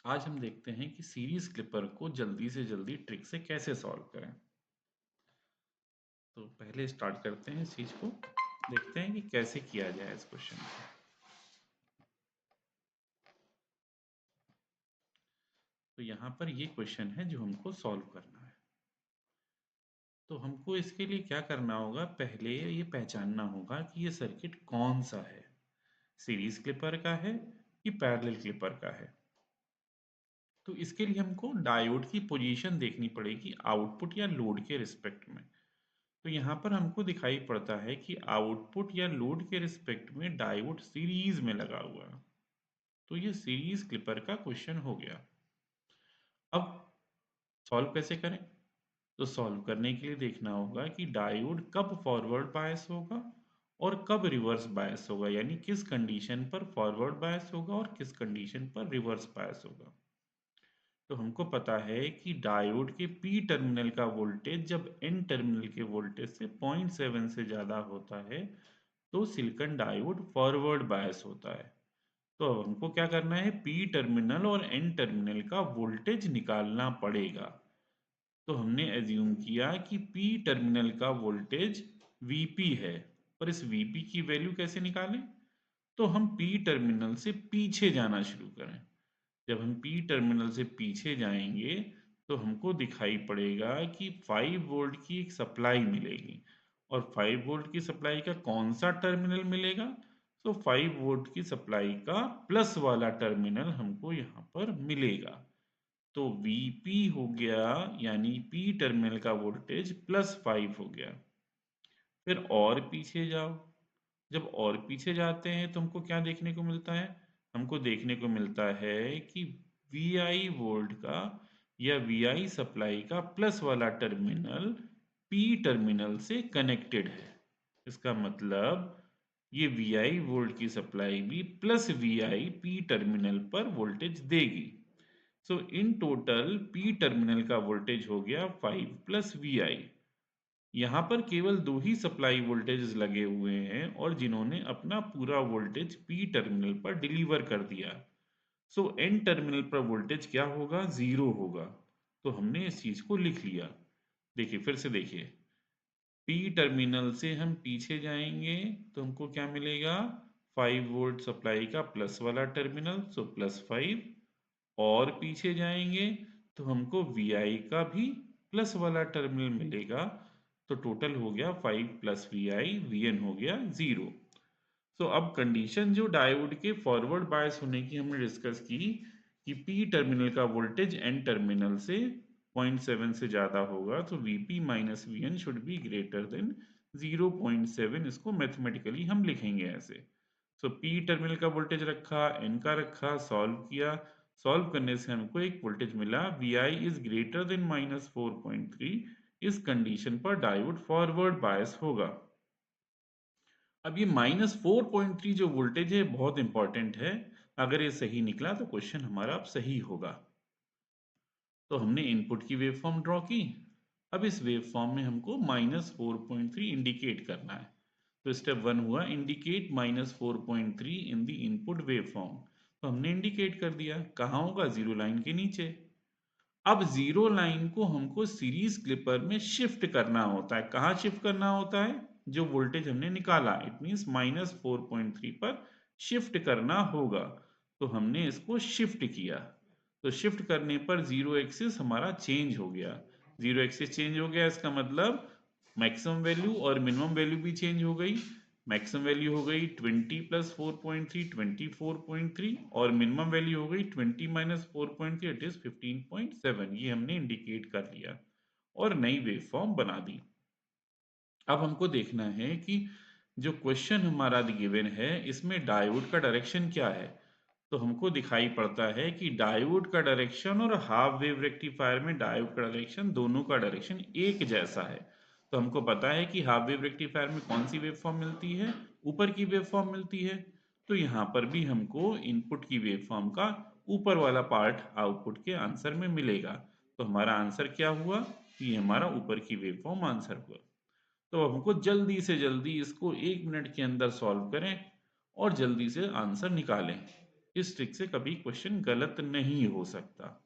आज हम देखते हैं कि सीरीज क्लिपर को जल्दी से जल्दी ट्रिक से कैसे सॉल्व करें। तो पहले स्टार्ट करते हैं इस चीज को, देखते हैं कि कैसे किया जाए इस क्वेश्चन को। तो यहाँ पर ये क्वेश्चन है जो हमको सॉल्व करना है। तो हमको इसके लिए क्या करना होगा, पहले ये पहचानना होगा कि ये सर्किट कौन सा है, सीरीज क्लिपर का है कि पैरेलल क्लिपर का है। तो इसके लिए हमको डायोड की पोजीशन देखनी पड़ेगी आउटपुट या लोड के रिस्पेक्ट में। तो यहाँ पर हमको दिखाई पड़ता है कि आउटपुट या लोड के रिस्पेक्ट में डायोड सीरीज में लगा हुआ है। तो ये सीरीज क्लिपर का क्वेश्चन हो गया। अब सॉल्व कैसे करें? तो सॉल्व करने के लिए देखना होगा कि डायोड कब फॉरवर्ड बायस होगा और कब रिवर्स बायस होगा, यानी किस कंडीशन पर फॉरवर्ड बायस होगा और किस कंडीशन पर रिवर्स बायस होगा। तो हमको पता है कि डायोड के पी टर्मिनल का वोल्टेज जब एन टर्मिनल के वोल्टेज से 0.7 से ज़्यादा होता है तो सिलिकॉन डायोड फॉरवर्ड बायस होता है। तो अब हमको क्या करना है, पी टर्मिनल और एन टर्मिनल का वोल्टेज निकालना पड़ेगा। तो हमने एज्यूम किया कि पी टर्मिनल का वोल्टेज वीपी है, पर इस वीपी की वैल्यू कैसे निकालें? तो हम पी टर्मिनल से पीछे जाना शुरू करें। जब हम पी टर्मिनल से पीछे जाएंगे तो हमको दिखाई पड़ेगा कि 5 वोल्ट की एक सप्लाई मिलेगी। और 5 वोल्ट की सप्लाई का कौन सा टर्मिनल मिलेगा? तो 5 वोल्ट की सप्लाई का प्लस वाला टर्मिनल हमको यहाँ पर मिलेगा। तो Vp हो गया, यानी P टर्मिनल का वोल्टेज +5 हो गया। फिर और पीछे जाओ। जब और पीछे जाते हैं तो हमको क्या देखने को मिलता है? हमको देखने को मिलता है कि VI वोल्ट का या VI सप्लाई का प्लस वाला टर्मिनल P टर्मिनल से कनेक्टेड है। इसका मतलब ये VI वोल्ट की सप्लाई भी प्लस VI P टर्मिनल पर वोल्टेज देगी। सो इन टोटल P टर्मिनल का वोल्टेज हो गया 5 प्लस VI। यहाँ पर केवल दो ही सप्लाई वोल्टेज लगे हुए हैं और जिन्होंने अपना पूरा वोल्टेज पी टर्मिनल पर डिलीवर कर दिया। सो एन टर्मिनल पर वोल्टेज क्या होगा? 0 होगा। तो हमने इस चीज को लिख लिया। देखिए, फिर से देखिए, पी टर्मिनल से हम पीछे जाएंगे तो हमको क्या मिलेगा? 5 वोल्ट सप्लाई का प्लस वाला टर्मिनल, सो +5। और पीछे जाएंगे तो हमको VI का भी प्लस वाला टर्मिनल मिलेगा। तो टोटल हो गया 5 प्लस VI, VN हो गया 0। सो अब कंडीशन जो डायोड के फॉरवर्ड बायस होने की हमने डिस्कस की कि P टर्मिनल का वोल्टेज N टर्मिनल से 0.7 से ज़्यादा होगा, तो VP minus VN should be greater than 0.7। इसको मैथमेटिकली हम लिखेंगे ऐसे। सो P टर्मिनल का वोल्टेज रखा, N का रखा, सॉल्व किया। सॉल्व करने से हमको एक वोल्टेज मिला VI इज ग्रेटर देन -4.3। इस कंडीशन पर डायोड फॉरवर्ड बायस होगा। अब ये -4.3 जो वोल्टेज है बहुत इंपॉर्टेंट है। अगर ये सही निकला तो क्वेश्चन हमारा अब सही होगा। तो हमने इनपुट की वेवफॉर्म ड्रॉ की। अब इस वेवफॉर्म में हमको -4.3 इंडिकेट करना है। तो स्टेप 1 हुआ indicate -4.3 in the input waveform. तो हमने इंडिकेट कर दिया। कहाँ होगा? जीरो लाइन के नीचे। अब जीरो लाइन को हमको सीरीज क्लिपर में शिफ्ट करना होता है। कहाँ शिफ्ट करना होता है? जो वोल्टेज हमने निकाला, इट मीन्स -4.3 पर शिफ्ट करना होगा। तो हमने इसको शिफ्ट किया। तो शिफ्ट करने पर जीरो एक्सिस हमारा चेंज हो गया। जीरो एक्सिस चेंज हो गया, इसका मतलब मैक्सिमम वैल्यू और मिनिमम वैल्यू भी चेंज हो गई। मैक्सिमम वैल्यू हो गई 20 प्लस 4.3 24.3, और मिनिमम वैल्यू हो गई 20 माइनस 4.3 इट इज 15.7। ये हमने इंडिकेट कर लिया और नई वेव फॉर्म बना दी। अब हमको देखना है कि जो क्वेश्चन हमारा गिवन है इसमें डायोड का डायरेक्शन क्या है। तो हमको दिखाई पड़ता है कि डायोड का डायरेक्शन और हाफ वेव रेक्टिफायर में डायोड का डायरेक्शन, दोनों का डायरेक्शन एक जैसा है। तो हमको पता है कि हाफ वेव रेक्टिफायर में कौन सी वेव फॉर्म मिलती है? ऊपर की वेव फॉर्म मिलती है। तो यहाँ पर भी हमको इनपुट की वेव फॉर्म का ऊपर वाला पार्ट आउटपुट के आंसर में मिलेगा। तो हमारा आंसर क्या हुआ? ये हमारा ऊपर की वेव फॉर्म आंसर हुआ। तो अब हमको जल्दी से जल्दी इसको 1 मिनट के अंदर सॉल्व करें और जल्दी से आंसर निकालें। इस ट्रिक से कभी क्वेश्चन गलत नहीं हो सकता।